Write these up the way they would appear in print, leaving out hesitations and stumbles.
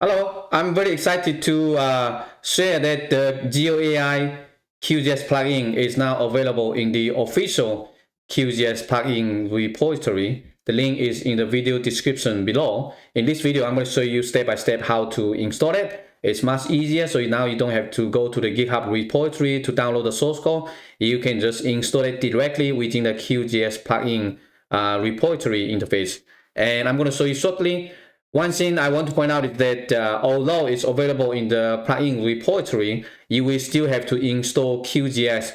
Hello, I'm very excited to share that the GeoAI QGIS plugin is now available in the official QGIS Plugin Repository. The link is in the video description below. In this video, I'm going to show you step by step how to install it. It's much easier, so now you don't have to go to the GitHub repository to download the source code. You can just install it directly within the QGIS Plugin repository interface. And I'm going to show you shortly. One thing I want to point out is that although it's available in the plugin repository, you will still have to install QGIS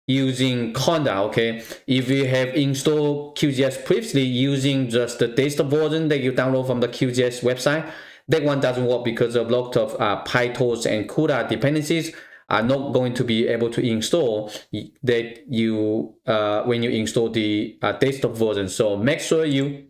using conda. Okay, if you have installed QGIS previously using just the desktop version that you download from the QGIS website, that one doesn't work because of a lot of PyTorch and CUDA dependencies are not going to be able to install that you when you install the desktop version. So make sure you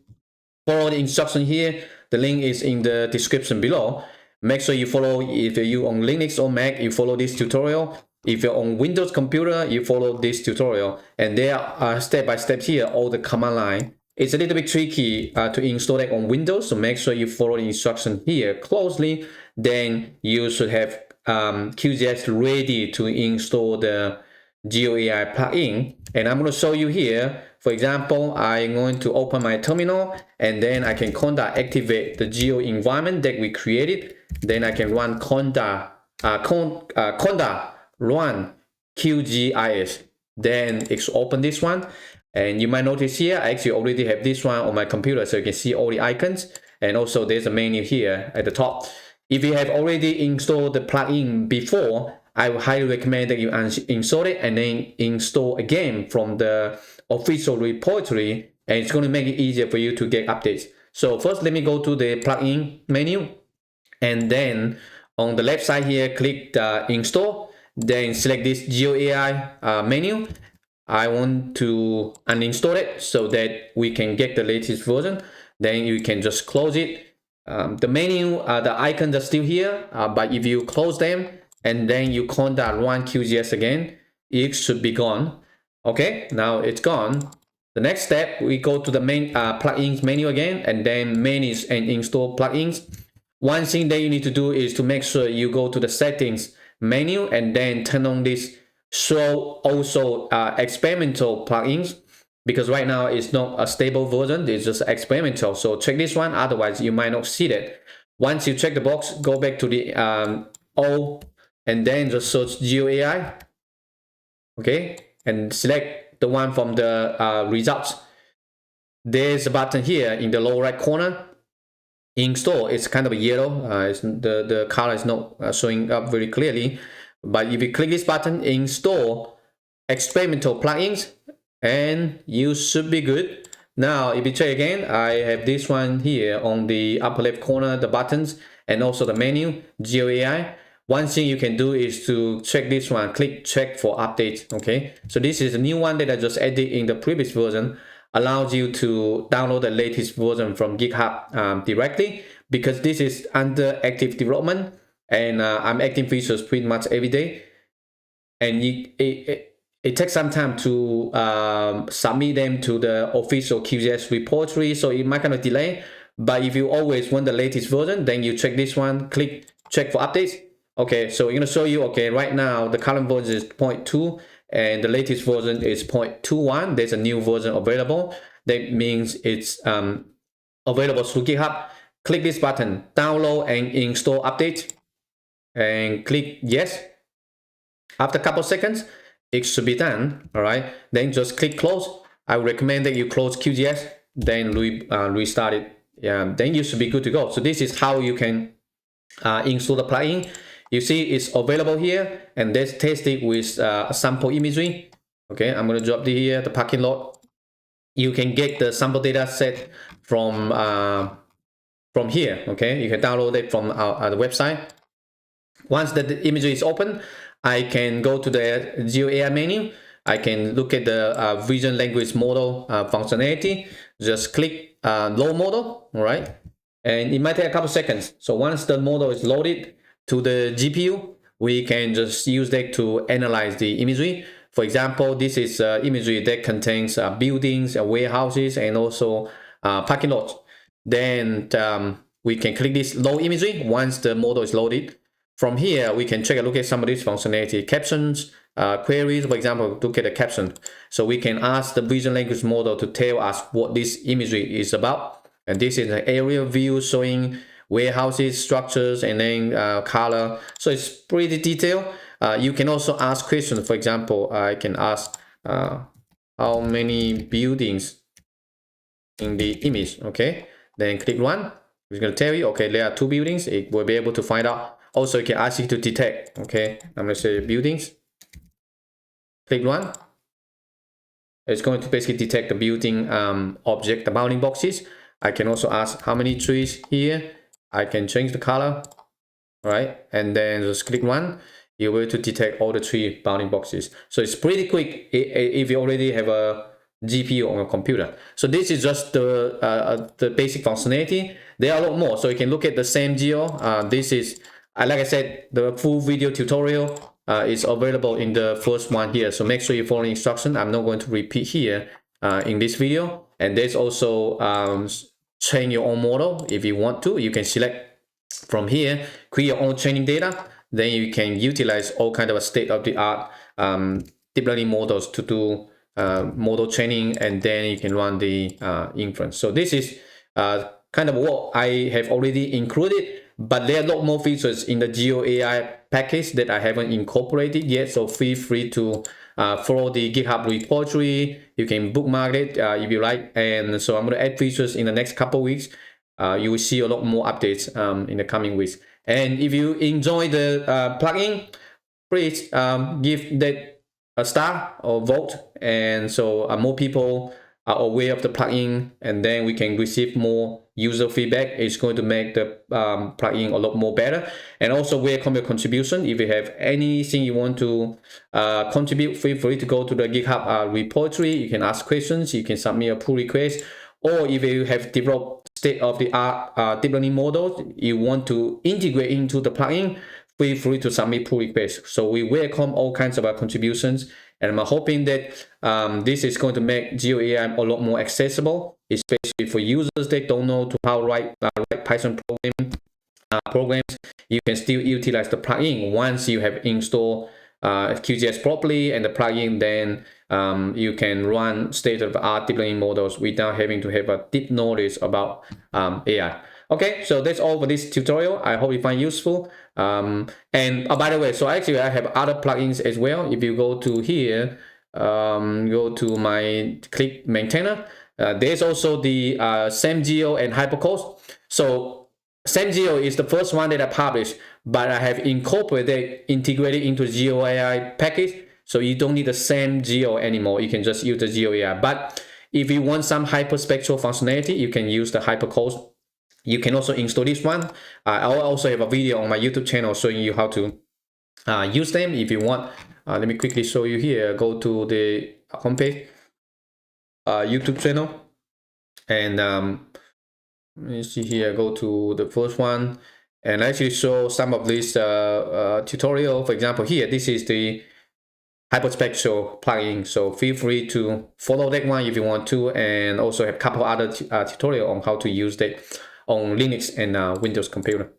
follow the instruction here. The link is in the description below. Make sure you follow. If you're on Linux or Mac, you follow this tutorial. If you're on Windows computer, you follow this tutorial. And there are step by step here, all the command line. It's a little bit tricky to install it on Windows, so make sure you follow the instruction here closely. Then you should have QGIS ready to install the GeoAI plugin. And I'm going to show you here. For example, I'm going to open my terminal and then I can conda activate the geo environment that we created. Then I can run conda run QGIS. Then it's open this one. And you might notice here, I actually already have this one on my computer, so you can see all the icons. And also there's a menu here at the top. If you have already installed the plugin before, I would highly recommend that you install it and then install again from the official repository, and it's going to make it easier for you to get updates. So first, let me go to the plugin menu, and then on the left side here, click the install, then select this GeoAI menu. I want to uninstall it so that we can get the latest version. Then you can just close it. The menu, the icons are still here, but if you close them and then you conda run QGIS again, it should be gone. Okay, now it's gone. The next step, we go to the main plugins menu again, and then manage and install plugins. One thing that you need to do is to make sure you go to the settings menu and then turn on this show also experimental plugins, because right now it's not a stable version, it's just experimental. So check this one, otherwise you might not see that. Once you check the box, go back to the all and then just search GeoAI. Okay, and select the one from the results. There's a button here in the lower right corner, install. It's kind of a yellow, the color is not showing up very clearly, but if you click this button, install experimental plugins, and you should be good. Now if you check again, I have this one here on the upper left corner, the buttons and also the menu, GeoAI. One thing you can do is to check this one, click check for updates. Okay, so this is a new one that I just added in the previous version, allows you to download the latest version from GitHub directly, because this is under active development and I'm adding features pretty much every day, and it takes some time to submit them to the official QGIS repository, so it might kind of delay. But if you always want the latest version, then you check this one, click check for updates. Okay, so we're going to show you, okay, right now the current version is 0.2 and the latest version is 0.21. There's a new version available. That means it's available through GitHub. Click this button, download and install update, and click yes. After a couple seconds, it should be done. All right, then just click close. I would recommend that you close QGIS, then restart it. Yeah, then you should be good to go. So this is how you can install the plugin. You see it's available here, and let's test it with sample imagery. Okay, I'm going to drop here, the parking lot. You can get the sample data set from here. Okay, you can download it from the website. Once the imagery is open, I can go to the GeoAI menu. I can look at the vision language model functionality. Just click load model, all right? And it might take a couple seconds. So once the model is loaded to the GPU, we can just use that to analyze the imagery. For example, this is imagery that contains buildings, warehouses, and also parking lots. Then we can click this load imagery once the model is loaded. From here, we can take a look at some of this functionality, captions, queries, for example, look at the caption. So we can ask the vision language model to tell us what this imagery is about. And this is an aerial view showing warehouses, structures, and then color. So it's pretty detailed. You can also ask questions. For example, I can ask how many buildings in the image. Okay, then click run. It's going to tell you, okay, there are 2 buildings. It will be able to find out. Also, you can ask it to detect. Okay, I'm going to say buildings. Click run. It's going to basically detect the building object, the bounding boxes. I can also ask how many trees here. I can change the color, right? And then just click run. You're able to detect all the 3 bounding boxes. So it's pretty quick if you already have a GPU on your computer. So this is just the basic functionality. There are a lot more. So you can look at the same geo. This is, like I said, the full video tutorial is available in the first one here. So make sure you follow the instruction. I'm not going to repeat here in this video. And there's also train your own model. If you want to, you can select from here, create your own training data. Then you can utilize all kind of state-of-the-art deep learning models to do model training, and then you can run the inference. So this is kind of what I have already included, but there are a lot more features in the GeoAI package that I haven't incorporated yet. So feel free to follow the GitHub repository. You can bookmark it if you like. And so I'm going to add features in the next couple of weeks. You will see a lot more updates in the coming weeks. And if you enjoy the plugin, please give that a star or vote. And so more people are aware of the plugin, and then we can receive more user feedback. It's going to make the plugin a lot more better. And also welcome your contribution. If you have anything you want to contribute, feel free to go to the GitHub repository. You can ask questions, you can submit a pull request, or if you have developed state-of-the-art deep learning models you want to integrate into the plugin, feel free to submit pull requests. So we welcome all kinds of contributions, and I'm hoping that this is going to make GeoAI a lot more accessible, especially for users that don't know how to write Python programs. You can still utilize the plugin once you have installed QGIS properly and the plugin. Then you can run state-of-the-art deep learning models without having to have a deep knowledge about AI. Okay, so that's all for this tutorial. I hope you find it useful. And by the way, so actually I have other plugins as well. If you go to here, go to my click maintainer, there's also the SamGeo and HyperCoast. So SamGeo is the first one that I published, but I have integrated into GeoAI package. So you don't need the SamGeo anymore. You can just use the GeoAI. But if you want some hyperspectral functionality, you can use the HyperCoast. You can also install this one. I'll also have a video on my YouTube channel showing you how to use them if you want. Let me quickly show you here. Go to the homepage, YouTube channel, and let me see here. Go to the first one and actually show some of this tutorial. For example, here, this is the hyperspectral plugin. So feel free to follow that one if you want to, and also have a couple other tutorial on how to use that on Linux and Windows computer.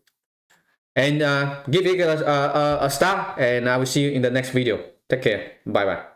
And give it a star, and I will see you in the next video. Take care. Bye bye.